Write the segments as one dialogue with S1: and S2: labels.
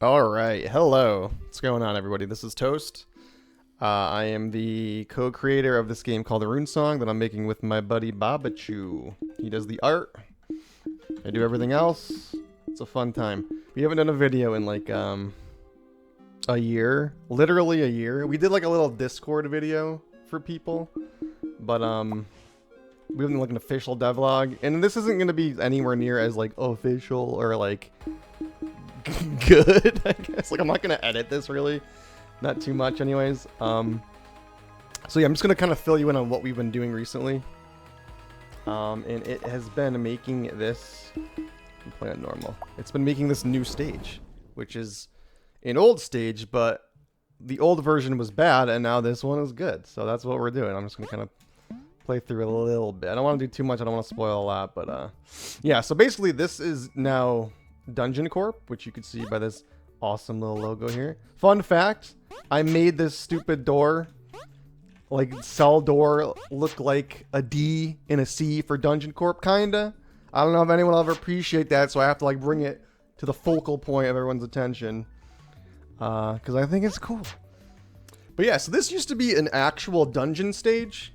S1: Alright, hello. What's going on, everybody? This is Toast. I am the co-creator of this game called the Rune Song that I'm making with my buddy Babachu. He does the art. I do everything else. It's a fun time. We haven't done a video in like a year. Literally a year. We did like a little Discord video for people. But we haven't done like an official devlog. And this isn't gonna be anywhere near as like official or like good, I guess. Like, I'm not gonna edit this really, not too much anyways. So yeah, I'm just gonna kind of fill you in on what we've been doing recently. And it has been making this, I'm playing normal, it's been making this new stage, which is an old stage, but the old version was bad and now this one is good. So that's what we're doing. I'm just gonna kind of play through a little bit. I don't want to do too much, I don't want to spoil a lot, but yeah, so basically this is now Dungeon Corp, which you can see by this awesome little logo here. Fun fact, I made this stupid door, like cell door, look like a D and a C for Dungeon Corp, kinda. I don't know if anyone will ever appreciate that, so I have to like bring it to the focal point of everyone's attention, because I think it's cool. But yeah, so this used to be an actual dungeon stage.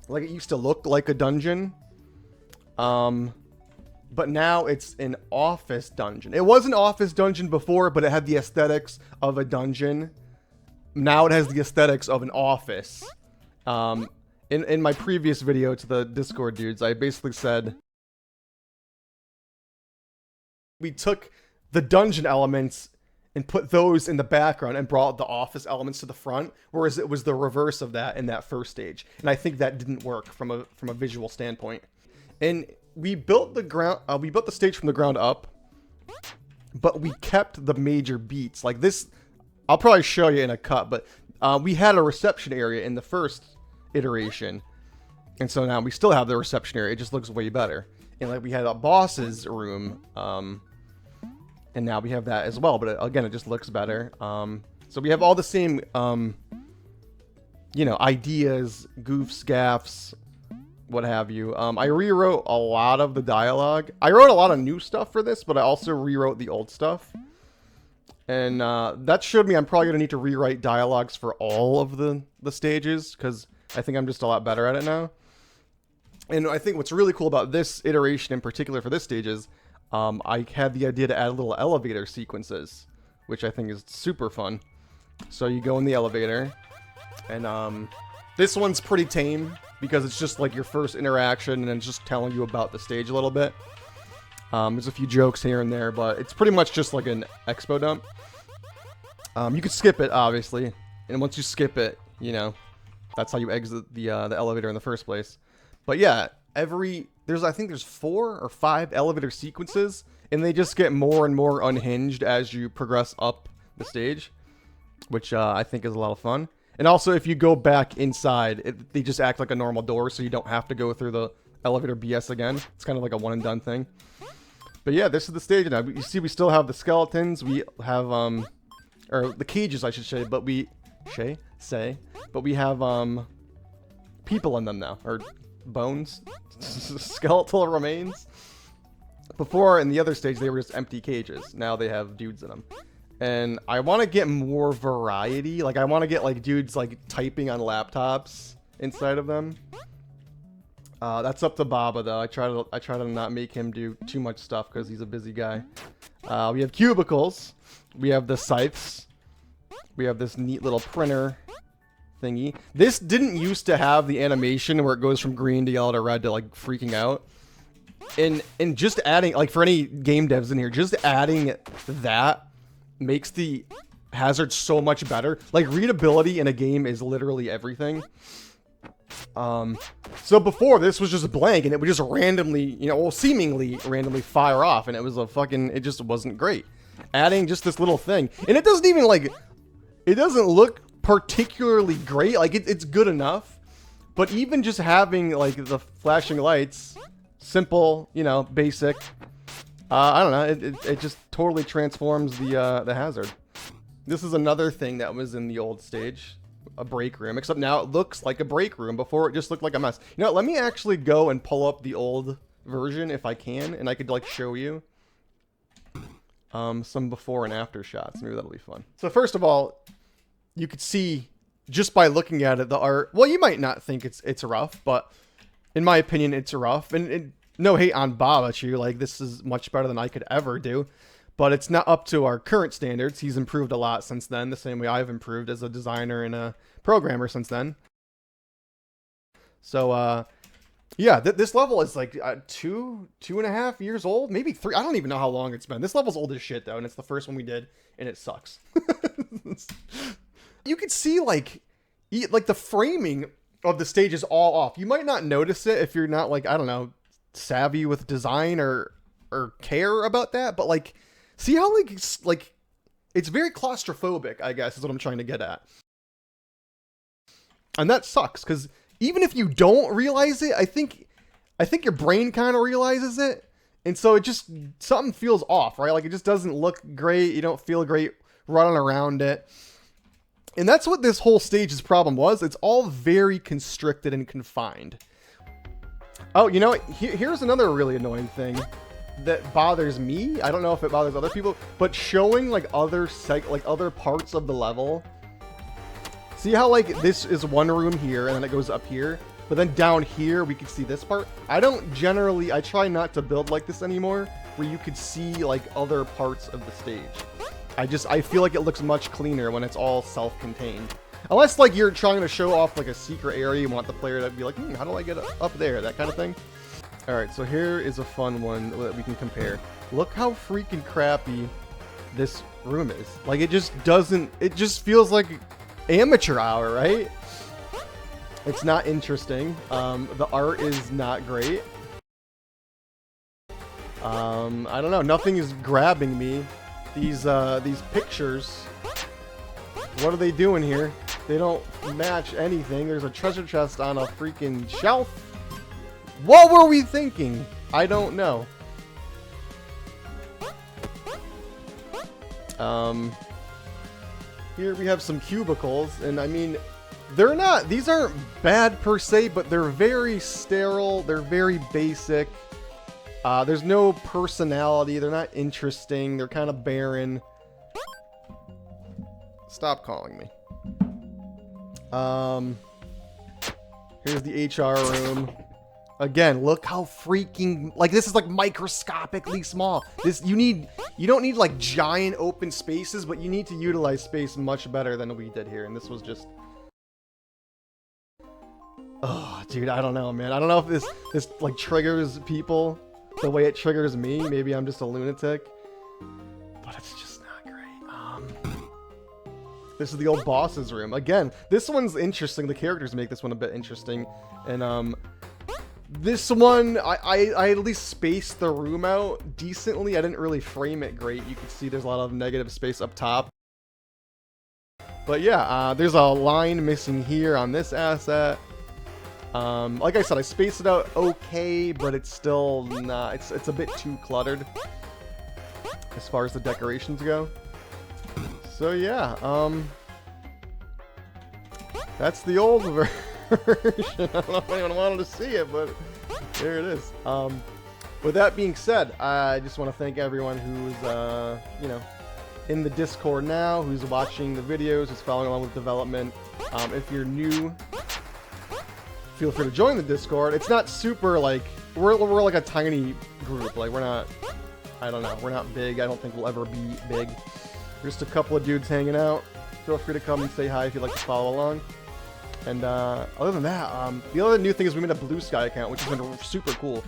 S1: Like, it used to look like a dungeon. But now it's an office dungeon. It was an office dungeon before, but it had the aesthetics of a dungeon. Now it has the aesthetics of an office. In my previous video to the Discord dudes, I basically said we took the dungeon elements and put those in the background and brought the office elements to the front, whereas it was the reverse of that in that first stage. And I think that didn't work from a visual standpoint. And we built the stage from the ground up, but we kept the major beats. Like this, I'll probably show you in a cut, but we had a reception area in the first iteration. And so now we still have the reception area. It just looks way better. And like we had a boss's room, and now we have that as well. But again, it just looks better. So we have all the same, you know, ideas, goofs, gaffs, what have you. I rewrote a lot of the dialogue. I wrote a lot of new stuff for this, but I also rewrote the old stuff. And that showed me I'm probably going to need to rewrite dialogues for all of the stages, because I think I'm just a lot better at it now. And I think what's really cool about this iteration in particular for this stage is I had the idea to add little elevator sequences, which I think is super fun. So you go in the elevator, and this one's pretty tame, because it's just like your first interaction and it's just telling you about the stage a little bit. There's a few jokes here and there, but it's pretty much just like an expo dump. You could skip it, obviously, and once you skip it, you know, that's how you exit the elevator in the first place. But yeah, I think there's 4 or 5 elevator sequences, and they just get more and more unhinged as you progress up the stage, which I think is a lot of fun. And also, if you go back inside, they just act like a normal door, so you don't have to go through the elevator BS again. It's kind of like a one and done thing. But yeah, this is the stage now. You see, we still have the skeletons. We have, or the cages, I should say, but we have, people in them now, or bones, skeletal remains. Before, in the other stage, they were just empty cages. Now they have dudes in them. And I want to get more variety. Like, I want to get, like, dudes, like, typing on laptops inside of them. That's up to Baba, though. I try to not make him do too much stuff, because he's a busy guy. We have cubicles. We have the scythes. We have this neat little printer thingy. This didn't used to have the animation where it goes from green to yellow to red to, like, freaking out. And just adding, like, for any game devs in here, just adding that makes the hazard so much better. Like, readability in a game is literally everything. So before, this was just blank, and it would just randomly, you know, well, seemingly randomly fire off, and it was it just wasn't great. Adding just this little thing, and it doesn't even, like, it doesn't look particularly great. Like, it's good enough, but even just having, like, the flashing lights, simple, you know, basic, I don't know, it just totally transforms the hazard. This is another thing that was in the old stage, a break room, except now it looks like a break room. Before, it just looked like a mess. You know what, let me actually go and pull up the old version if I can, and I could, like, show you. some before and after shots. Maybe that'll be fun. So first of all, you could see just by looking at it, the art. Well, you might not think it's rough, but in my opinion, it's rough. And no hate on Babachu, like this is much better than I could ever do, but it's not up to our current standards. He's improved a lot since then, the same way I've improved as a designer and a programmer since then. So yeah, this level is like 2.5 years old, maybe 3. I don't even know how long it's been. This level's old as shit though, and it's the first one we did, and it sucks. You could see like the framing of the stage is all off. You might not notice it if you're not like, I don't know, savvy with design or care about that, but like, see how like it's very claustrophobic, I guess is what I'm trying to get at. And that sucks, because even if you don't realize it, I think your brain kind of realizes it. And so it just, something feels off, right? Like it just doesn't look great. You don't feel great running around it. And that's what this whole stage's problem was. It's all very constricted and confined. Oh, you know what? Here's another really annoying thing that bothers me. I don't know if it bothers other people, but showing like other parts of the level. See how like this is one room here and then it goes up here, but then down here we can see this part. I try not to build like this anymore, where you could see like other parts of the stage. I feel like it looks much cleaner when it's all self-contained. Unless like you're trying to show off like a secret area, you want the player to be like, how do I get up there? That kind of thing. All right, so here is a fun one that we can compare. Look how freaking crappy this room is. Like it just feels like amateur hour, right? It's not interesting. The art is not great. I don't know. Nothing is grabbing me. These pictures. What are they doing here? They don't match anything. There's a treasure chest on a freaking shelf. What were we thinking? I don't know. Here we have some cubicles, and I mean, these aren't bad per se, but they're very sterile. They're very basic. There's no personality. They're not interesting. They're kind of barren. Stop calling me. Here's the HR room. Again, look how freaking, like, this is like microscopically small. You don't need like giant open spaces, but you need to utilize space much better than we did here. And this was just, oh, dude, I don't know, man. I don't know if this like triggers people the way it triggers me. Maybe I'm just a lunatic, but it's just not great. This is the old boss's room. Again, this one's interesting. The characters make this one a bit interesting. And this one, I at least spaced the room out decently. I didn't really frame it great. You can see there's a lot of negative space up top. But yeah, there's a line missing here on this asset. Like I said, I spaced it out okay, but it's still not, it's a bit too cluttered as far as the decorations go. So yeah, that's the old version. I don't know if anyone wanted to see it, but there it is. With that being said, I just want to thank everyone who's, in the Discord now, who's watching the videos, who's following along with development. If you're new, feel free to join the Discord. It's not super, like, we're like a tiny group. Like, we're not, I don't know, we're not big. I don't think we'll ever be big. We're just a couple of dudes hanging out. Feel free to come and say hi if you'd like to follow along. And other than that, the other new thing is we made a Blue Sky account, which has been super cool.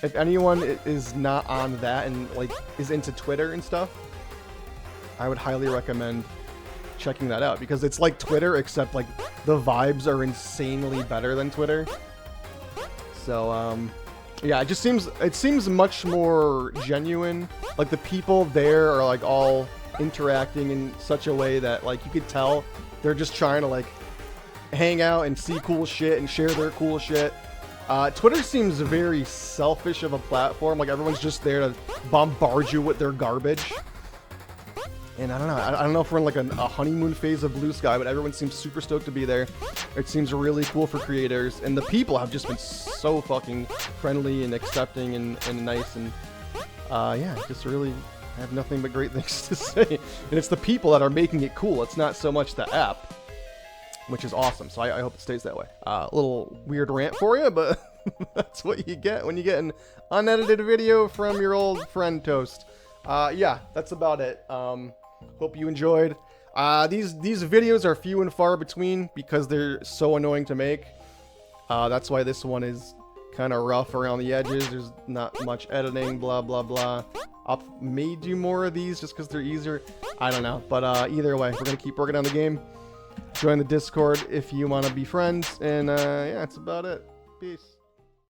S1: If anyone is not on that and like is into Twitter and stuff, I would highly recommend checking that out, because it's like Twitter, except like the vibes are insanely better than Twitter. So yeah, it seems much more genuine. Like the people there are like all interacting in such a way that like you could tell they're just trying to like hang out and see cool shit and share their cool shit. Twitter seems very selfish of a platform. Like everyone's just there to bombard you with their garbage. And I don't know. I don't know if we're in like a honeymoon phase of Blue Sky, but everyone seems super stoked to be there. It seems really cool for creators, and the people have just been so fucking friendly and accepting and nice, and yeah, just really I have nothing but great things to say. And it's the people that are making it cool. It's not so much the app, which is awesome. So I hope it stays that way. A little weird rant for you, but that's what you get when you get an unedited video from your old friend Toast. Yeah, that's about it. Hope you enjoyed. These videos are few and far between because they're so annoying to make. That's why this one is kind of rough around the edges. There's not much editing, blah, blah, blah. I may do more of these just because they're easier. I don't know. But either way, we're going to keep working on the game. Join the Discord if you want to be friends. And yeah, that's about it. Peace.